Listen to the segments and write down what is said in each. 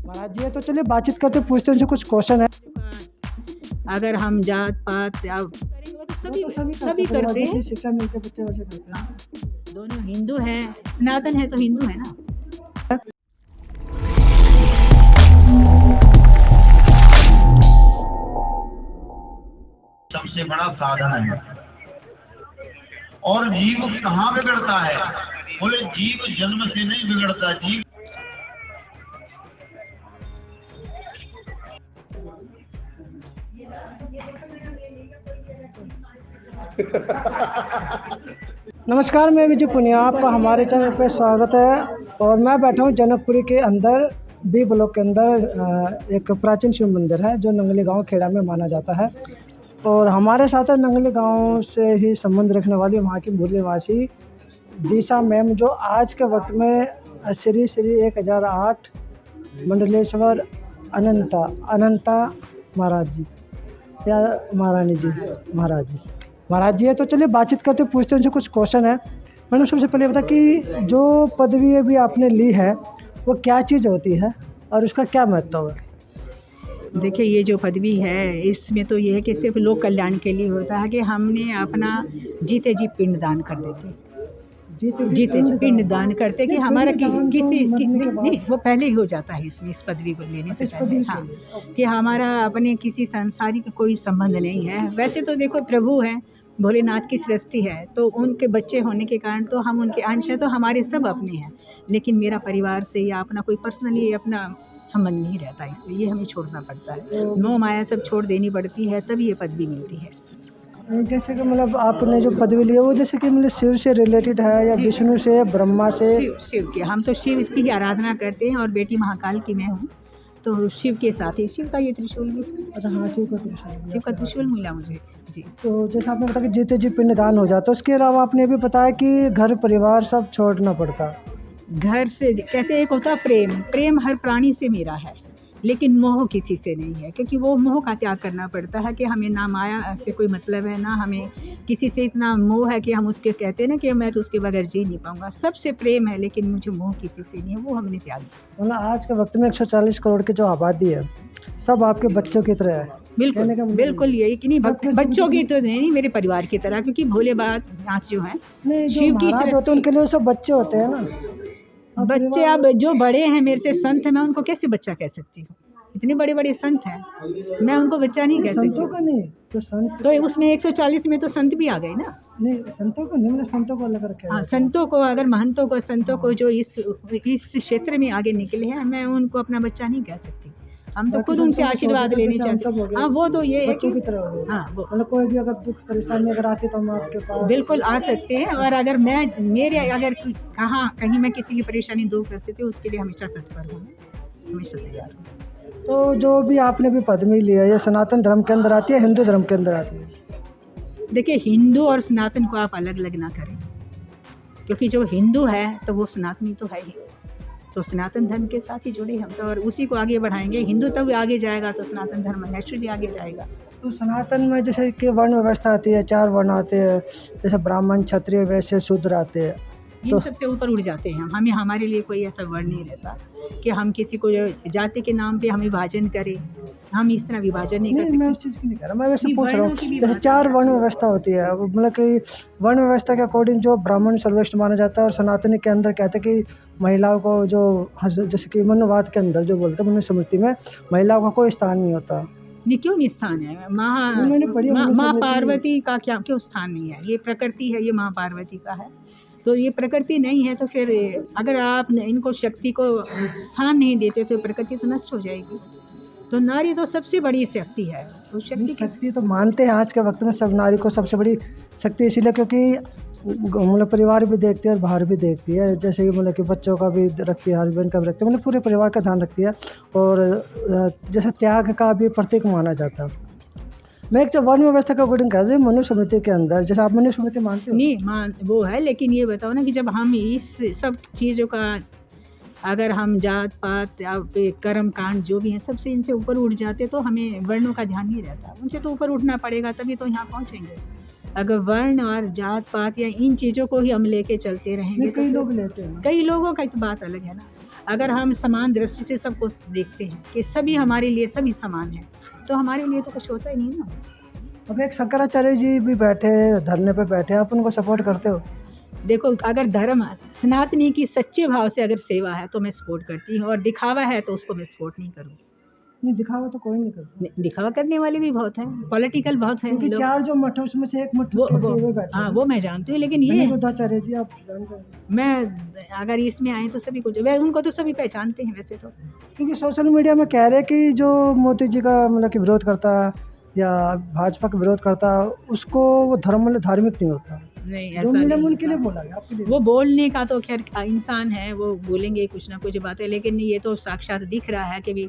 महाराज जी, तो चलिए बातचीत करते, पूछते हैं उनसे कुछ क्वेश्चन है। अगर हम जात पात या करेंगे वो तो सभी करते हैं। शिक्षा मिलकर बच्चे वैसे करते हैं। दोनों हिंदू हैं, सनातन है तो हिंदू है ना। सबसे बड़ा साधन है। और जीव कहाँ बिगड़ता है? बोले जीव जन्म से नहीं बिगड़ता, जीव नमस्कार, मैं विजय पुनिया, आपका हमारे चैनल पर स्वागत है। और मैं बैठा हूँ जनकपुरी के अंदर, बी ब्लॉक के अंदर एक प्राचीन शिव मंदिर है जो नंगली गांव खेड़ा में माना जाता है। और हमारे साथ है नंगली गांव से ही संबंध रखने वाली वहाँ की मूल निवासी दिशा मैम, जो आज के वक्त में श्री 1008 मंडलेश्वर अनंता महाराज जी या महारानी जी महाराज जी है। तो चलिए बातचीत करते, पूछते हैं उनसे कुछ क्वेश्चन है। मैंने सबसे पहले बता कि जो पदवी अभी आपने ली है वो क्या चीज़ होती है और उसका क्या महत्व है? देखिए, ये जो पदवी है इसमें तो ये है कि सिर्फ लोक कल्याण के लिए होता है कि हमने अपना जीते जी पिंड दान कर देते, जीते जी पिंड दान करते कि हमारा नहीं, वो पहले ही हो जाता है इसमें, इस पदवी को लेने से पहले। हाँ, कि हमारा अपने किसी सांसारिक कोई संबंध नहीं है। वैसे तो देखो, प्रभु हैं, भोलेनाथ की सृष्टि है, तो उनके बच्चे होने के कारण तो हम उनके अंश हैं, तो हमारे सब अपने हैं। लेकिन मेरा परिवार से या अपना कोई पर्सनली अपना संबंध नहीं रहता, इसलिए ये हमें छोड़ना पड़ता है। मोह माया सब छोड़ देनी पड़ती है, तभी ये पदवी मिलती है। जैसे कि मतलब आपने जो पदवी ली है वो जैसे कि मतलब शिव से रिलेटेड है या विष्णु से, ब्रह्मा से? शिव की, हम तो शिव की ही आराधना करते हैं और बेटी महाकाल की मैं हूँ, तो शिव के साथ ही शिव का ये त्रिशूल भी। अच्छा, हाँ, शिव का त्रिशूल मिला मुझे जी। तो जैसे आपने बताया कि जीते जी पिंड दान हो जाता है, उसके अलावा आपने भी बताया कि घर परिवार सब छोड़ना पड़ता। घर से कहते हैं एक होता प्रेम हर प्राणी से मेरा है, लेकिन मोह किसी से नहीं है, क्योंकि वो मोह का त्याग करना पड़ता है कि हमें ना माया से कोई मतलब है, ना हमें किसी से इतना मोह है कि हम उसके कहते हैं ना कि मैं तो उसके बगैर जी नहीं पाऊंगा। सबसे प्रेम है, लेकिन मुझे मोह किसी से नहीं है, वो हमने त्याग दिया। मतलब आज के वक्त में 140 करोड़ की जो आबादी है सब आपके बच्चों की तरह है। बिल्कुल यही कि नहीं, बच्चों की तो नहीं, मेरे परिवार की तरह, क्योंकि भोले नाथ जो है शिव की होते हैं, उनके लिए सब बच्चे होते हैं ना। बच्चे अब जो बड़े हैं मेरे से संत है, मैं उनको कैसे बच्चा कह सकती हूँ? इतने बड़े बड़े संत हैं, मैं उनको बच्चा नहीं कह सकती। संतों का नहीं तो संत तो उसमें 140 में तो संत भी आ गए ना। नहीं, संतों को नहीं, मैंने संतों को अलग रखा है। हाँ, संतों को, अगर महंतों को, संतों को जो इस क्षेत्र में आगे निकले हैं, मैं उनको अपना बच्चा नहीं कह सकती। हम तो खुद उनसे आशीर्वाद लेने चाहते हैं। हाँ, वो तो ये है बच्चों की तरह हो। हाँ, वो मतलब कोई भी अगर दुख परेशानी अगर आती तो हम आपके पास बिल्कुल आ सकते हैं। और अगर अगर कहीं मैं किसी की परेशानी दूर कर सकती हूँ, उसके लिए हमेशा तत्पर हूँ, हमेशा तैयार हूँ। तो जो भी आपने भी पदवी लिया है, ये सनातन धर्म के अंदर आती है, हिंदू धर्म के अंदर आती है? देखिए, हिंदू और सनातन को आप अलग अलग ना करें, क्योंकि जो हिंदू है तो वो सनातनी तो है ही, तो सनातन धर्म के साथ ही जुड़े हम तो, और उसी को आगे बढ़ाएंगे। हिंदू तब आगे जाएगा तो सनातन धर्म नेचुरली आगे जाएगा। तो सनातन में जैसे कि वर्ण व्यवस्था आती है, 4 वर्ण आते हैं, जैसे ब्राह्मण, क्षत्रिय, वैश्य, शूद्र आते हैं, इन सबसे ऊपर उड़ जाते हैं। हमें, हमारे लिए कोई ऐसा वर्ण नहीं रहता कि हम किसी को जाति के नाम पे हम विभाजन करें। हम इस तरह विभाजन नहीं कर सकते। मैं उस चीज़ की नहीं कह रहा, मैं वैसे पूछ रहा हूँ जैसे 4 वर्ण व्यवस्था होती है, मतलब कि वर्ण व्यवस्था के अकॉर्डिंग जो ब्राह्मण सर्वश्रेष्ठ माना जाता है, और सनातनी के अंदर कहते हैं कि महिलाओं को जो जैसे कि मनुवाद के अंदर जो बोलते हैं, मनुस्मृति में महिलाओं का कोई स्थान नहीं होता। नहीं, क्यों नहीं स्थान है? माँ पार्वती का क्यों स्थान नहीं है? ये प्रकृति है, ये माँ पार्वती का है, तो ये प्रकृति नहीं है, तो फिर अगर आप इनको शक्ति को स्थान नहीं देते तो प्रकृति तो नष्ट हो जाएगी। तो नारी तो सबसे बड़ी शक्ति है, तो शक्ति तो मानते हैं आज के वक्त में सब नारी को सबसे बड़ी शक्ति, इसीलिए क्योंकि मतलब परिवार भी देखती है और बाहर भी देखती है, जैसे कि मतलब कि बच्चों का भी रखती है, हस्बैंड का भी रखती है, मतलब पूरे परिवार का ध्यान रखती है। और जैसे त्याग का भी प्रतीक माना जाता है। मैं एक वर्ण व्यवस्था का अकॉर्डिंग कर रही हूँ, मनुस्मृति के अंदर, जैसे आप मनुस्मृति मानते हो? नहीं वो है, लेकिन ये बताओ ना कि जब हम इस सब चीज़ों का, अगर हम जात पात या कर्म कांड जो भी हैं सबसे इनसे ऊपर उठ जाते तो हमें वर्णों का ध्यान नहीं रहता। उनसे तो ऊपर उठना पड़ेगा, तभी तो यहाँ पहुँचेंगे। अगर वर्ण और जात पात या इन चीज़ों को ही हम लेके चलते रहेंगे, कई लोग लेते हैं, कई लोगों का तो बात अलग है ना। अगर हम समान दृष्टि से सबको देखते हैं कि सभी हमारे लिए सभी समान हैं, तो हमारे लिए तो कुछ होता ही नहीं ना। अब एक शंकराचार्य जी भी बैठे धरने पे बैठे, आप उनको सपोर्ट करते हो? देखो, अगर धर्म सनातनी की सच्चे भाव से अगर सेवा है तो मैं सपोर्ट करती हूँ, और दिखावा है तो उसको मैं सपोर्ट नहीं करूँगी। नहीं, दिखावा तो कोई नहीं करता, दिखावा करने वाले भी बहुत हैं, पॉलिटिकल बहुत हैं क्योंकि लोग। 4 जो मठ है उसमें से एक मठ वो बैठे हाँ, वो मैं जानती हूँ, लेकिन ये बुद्धाचार्य जी, आप जानते हैं? मैं अगर इसमें आए तो सभी कुछ उनको तो सभी पहचानते हैं वैसे तो। क्योंकि सोशल मीडिया में कह रहे हैं कि जो मोदी जी का मतलब कि विरोध करता या भाजपा का विरोध करता, उसको वो धार्मिक नहीं होता। नहीं, जो ऐसा मिले नहीं उनके लिए होता। बोला गया, आपके लिए। वो बोलने का तो खैर इंसान है, वो बोलेंगे कुछ ना कुछ बातें, लेकिन ये तो साक्षात दिख रहा है कि भी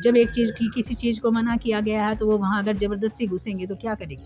जब एक चीज़ की किसी चीज़ को मना किया गया है तो वो वहाँ अगर ज़बरदस्ती घुसेंगे तो क्या करेंगे।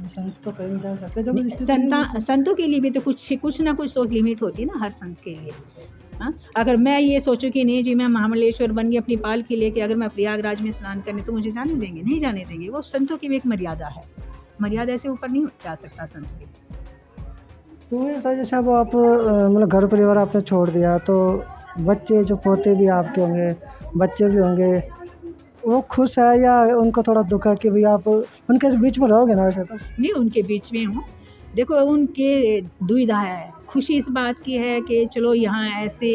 संत तो कहीं नहीं जा सकते, जब संतों के लिए भी तो कुछ ना कुछ तो लिमिट होती है ना हर संत के लिए। हाँ, अगर मैं ये सोचूं कि नहीं जी मैं महामलेश्वर बन गई अपनी पालकी लेके अगर मैं प्रयागराज में स्नान करने, तो मुझे जाने देंगे? नहीं जाने देंगे। वो संतों की भी एक मर्यादा है, मर्यादा से ऊपर नहीं जा सकता संत की। तो ऐसा जैसे अब आप मतलब घर परिवार आपने छोड़ दिया, तो बच्चे जो पोते भी आपके होंगे, बच्चे भी होंगे, वो खुश है या उनको थोड़ा दुख है कि भाई आप उनके बीच में रहोगे ना? वैसे तो नहीं, उनके बीच में हूँ। देखो, उनके दुविधा है, खुशी इस बात की है कि चलो यहाँ ऐसे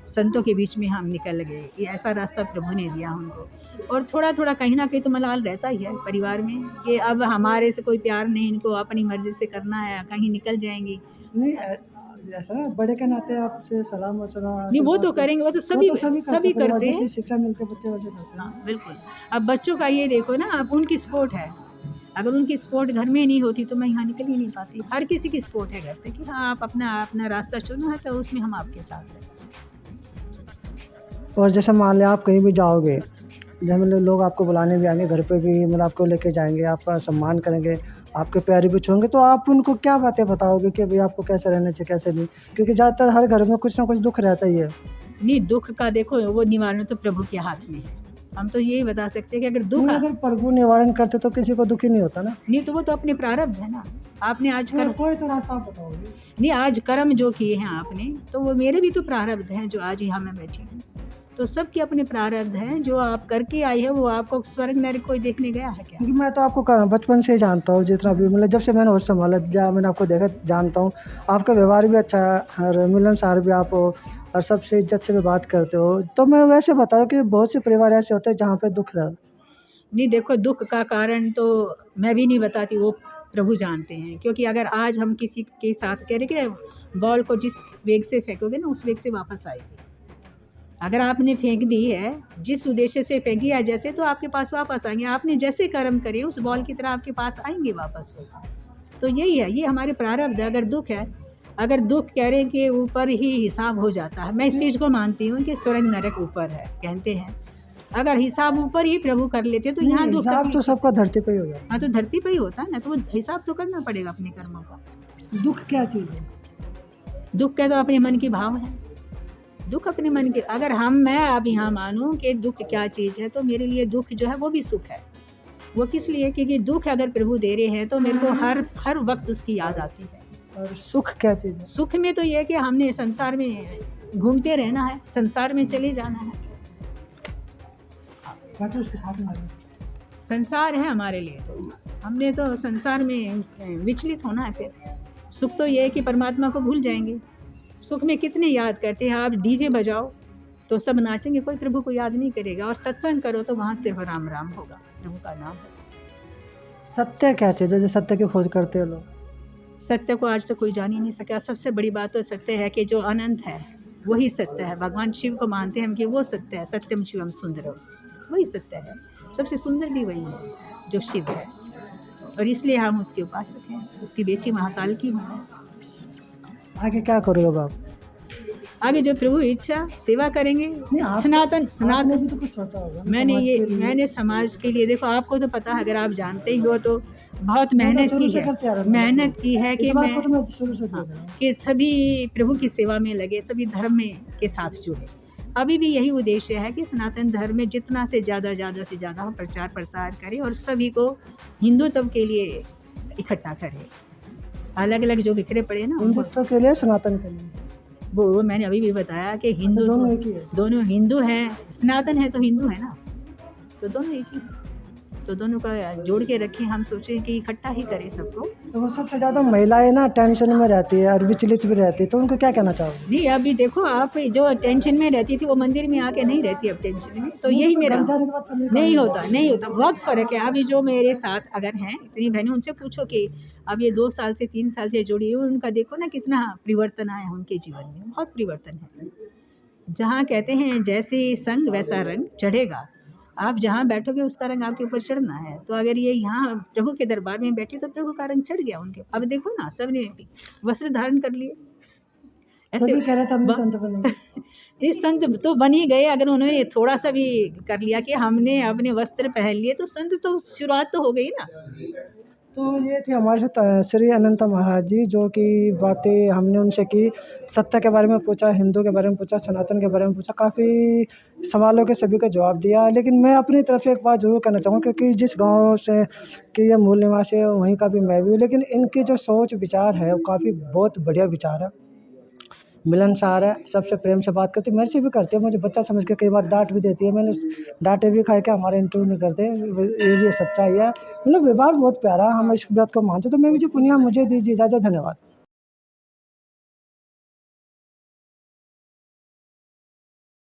संतों के बीच में हम निकल गए, ये ऐसा रास्ता प्रभु ने दिया हमको। और थोड़ा थोड़ा कहीं ना कहीं तो मलाल रहता ही है परिवार में कि अब हमारे से कोई प्यार नहीं, इनको अपनी मर्जी से करना है, कहीं निकल जाएंगी। नहीं, जैसा ना बड़े के नाते आपसे सलाम वसना नहीं, वो तो करेंगे, वो तो सभी करते हैं। शिक्षा मिलते बच्चे वैसे करते हैं। हाँ, बिल्कुल। अब बच्चों का ये देखो ना, अब उनकी सपोर्ट है, अगर उनकी सपोर्ट घर में नहीं होती तो मैं यहाँ निकल ही नहीं पाती। हर किसी की सपोर्ट है घर से कि हाँ आप अपना रास्ता चुनो है, तो उसमें हम आपके साथ हैं। और जैसे मान लिया आप कहीं भी जाओगे, जब मतलब लोग आपको बुलाने भी आएंगे, घर पे भी मतलब आपको लेके जाएंगे, आपका सम्मान करेंगे, आपके पैर भी छूएंगे, तो आप उनको क्या बातें बताओगे कि भाई आपको कैसे रहना चाहिए, कैसे नहीं? क्योंकि ज़्यादातर हर घर में कुछ ना कुछ दुख रहता ही है। नहीं, दुख का देखो वो निवारण तो प्रभु के हाथ में है। हम तो यही बता सकते हैं कि अगर दुख अगर प्रभु निवारण करते तो किसी को दुखी नहीं होता ना। नहीं, तो वो तो अपने प्रारब्ध है ना। आपने आज कर्म कोई तो रास्ता आप बताओगे। नहीं, आज कर्म जो किए हैं आपने, तो वो मेरे भी तो प्रारब्ध हैं जो आज यहाँ मैं बैठी हूँ। तो सबके अपने प्रारब्ध हैं, जो आप करके आई है वो आपको स्वर्ग नरक कोई देखने गया है क्या? क्योंकि मैं तो आपको बचपन से ही जानता हूँ, जितना भी मतलब जब से मैंने होश संभाला, जब मैंने आपको देखा जानता हूँ, आपका व्यवहार भी अच्छा है और मिलनसार भी आप हो और सबसे इज्जत से भी बात करते हो। तो मैं वैसे बताऊँ कि बहुत से परिवार ऐसे होते हैं जहाँ पे दुख रहा। नहीं, देखो, दुख का कारण तो मैं भी नहीं बताती, वो प्रभु जानते हैं। क्योंकि अगर आज हम किसी के साथ कह रहे कि बॉल को जिस वेग से फेंकोगे ना, उस वेग से वापस आएगी। अगर आपने फेंक दी है जिस उद्देश्य से फेंकी है जैसे, तो आपके पास वापस आएंगे। आपने जैसे कर्म करे उस बॉल की तरह आपके पास आएंगे वापस वो। तो यही है, ये हमारे प्रारब्ध है। अगर दुख है, अगर दुख कह रहे हैं कि ऊपर ही हिसाब हो जाता है, मैं इस चीज़ को मानती हूँ कि स्वर्ग नरक ऊपर है कहते हैं। अगर हिसाब ऊपर ही प्रभु कर लेते तो यहाँ दुख हिसाब तो सबका धरती पे ही हो जाता है। हाँ, तो धरती पे ही होता है ना, तो वो हिसाब तो करना पड़ेगा अपने कर्मों का। दुख क्या चीज़ है? दुख क्या, तो अपने मन की भाव है। दुख अपने मन के, अगर मैं अब यहाँ मानूँ कि दुख क्या चीज़ है, तो मेरे लिए दुख जो है वो भी सुख है। वो किस लिए? क्योंकि दुख अगर प्रभु दे रहे हैं तो मेरे को हर वक्त उसकी याद आती है। और सुख क्या चीज़ है? सुख में तो ये है कि हमने संसार में घूमते रहना है, संसार में चले जाना है। संसार है हमारे लिए, तो हमने तो संसार में विचलित होना है। फिर सुख तो ये है कि परमात्मा को भूल जाएंगे। सुख में कितने याद करते हैं, आप डीजे बजाओ तो सब नाचेंगे, कोई प्रभु को याद नहीं करेगा। और सत्संग करो तो वहाँ सिर्फ राम राम होगा, प्रभु का नाम होगा। सत्य क्या चीज़ है जो सत्य की खोज करते हैं लोग? सत्य को आज तो कोई जान ही नहीं सका। सबसे बड़ी बात तो सत्य है कि जो अनंत है वही सत्य है। भगवान शिव को मानते हैं हम कि वो सत्य है, सत्यम शिवम सुंदरम, वही सत्य है। सबसे सुंदर भी वही है जो शिव है, और इसलिए हम उसके उपासक हैं, उसकी बेटी महाकाल की हूँ। आगे क्या करोगे आप? आगे जो प्रभु इच्छा सेवा करेंगे। सनातन भी तो कुछ होता होगा। मैंने समाज के लिए, देखो आपको तो पता है, अगर आप जानते ही हो तो बहुत मेहनत की है कि कि सभी प्रभु की सेवा में लगे, सभी धर्म में के साथ जुड़े। अभी भी यही उद्देश्य है कि सनातन धर्म में जितना से ज़्यादा से ज़्यादा हम प्रचार प्रसार करें और सभी को हिंदुत्व के लिए इकट्ठा करें। अलग अलग जो बिखरे पड़े ना, हिंदुत्व के लिए, सनातन के लिए। वो मैंने अभी भी बताया कि हिंदू दोनों तो एक ही है। दोनों हिंदू हैं, सनातन है तो हिंदू है ना, तो दोनों एक ही हैं। तो दोनों का जोड़ के रखें, हम सोचें कि इकट्ठा ही करें सबको। तो वो सबसे ज़्यादा महिलाएं ना टेंशन में रहती है और विचलित भी रहती है, तो उनको क्या कहना चाहोगे? नहीं अभी देखो आप, जो टेंशन में रहती थी वो मंदिर में आके नहीं रहती अब टेंशन में, तो यही मेरा घर जाने के बाद करने का नहीं होता, नहीं होता, बहुत फ़र्क है। अभी जो मेरे साथ अगर हैं इतनी बहनें, उनसे पूछो कि अब ये 2 साल से 3 साल से जुड़ी हुई, उनका देखो ना कितना परिवर्तन आया है उनके जीवन में, बहुत परिवर्तन है। जहाँ कहते हैं जैसे संग वैसा रंग चढ़ेगा, आप जहाँ बैठोगे उसका रंग आपके ऊपर चढ़ना है। तो अगर ये यहाँ प्रभु के दरबार में बैठी तो प्रभु का रंग चढ़ गया उनके। अब देखो ना सबने वस्त्र धारण कर लिए, सभी कह रहे थे हम भी ब- संत बनेंगे। इस संत तो बन ही गए, अगर उन्होंने थोड़ा सा भी कर लिया कि हमने अपने वस्त्र पहन लिए, तो संत तो शुरुआत तो हो गई ना। तो ये थे हमारे साथ श्री अनंत महाराज जी, जो कि बातें हमने उनसे की, सत्य के बारे में पूछा, हिंदू के बारे में पूछा, सनातन के बारे में पूछा, काफ़ी सवालों के सभी का जवाब दिया। लेकिन मैं अपनी तरफ से एक बात ज़रूर कहना चाहूँगा, क्योंकि जिस गांव से कि ये मूल निवासी है वहीं का भी मैं भी हूँ, लेकिन इनकी जो सोच विचार है वो काफ़ी बहुत बढ़िया विचार है, मिलनसार है, सबसे प्रेम से बात करती है, मेरे से भी करती है, मुझे बच्चा समझ के कई बार डांट भी देती है, मैंने डांटे भी खाए कि हमारे इंटरव्यू नहीं करते, ये भी सच्चाई है, मतलब व्यवहार बहुत प्यारा है, हम इस बात को मानते हैं। तो मैं भी जो पुनिया, मुझे दीजिए इजाज़त, धन्यवाद।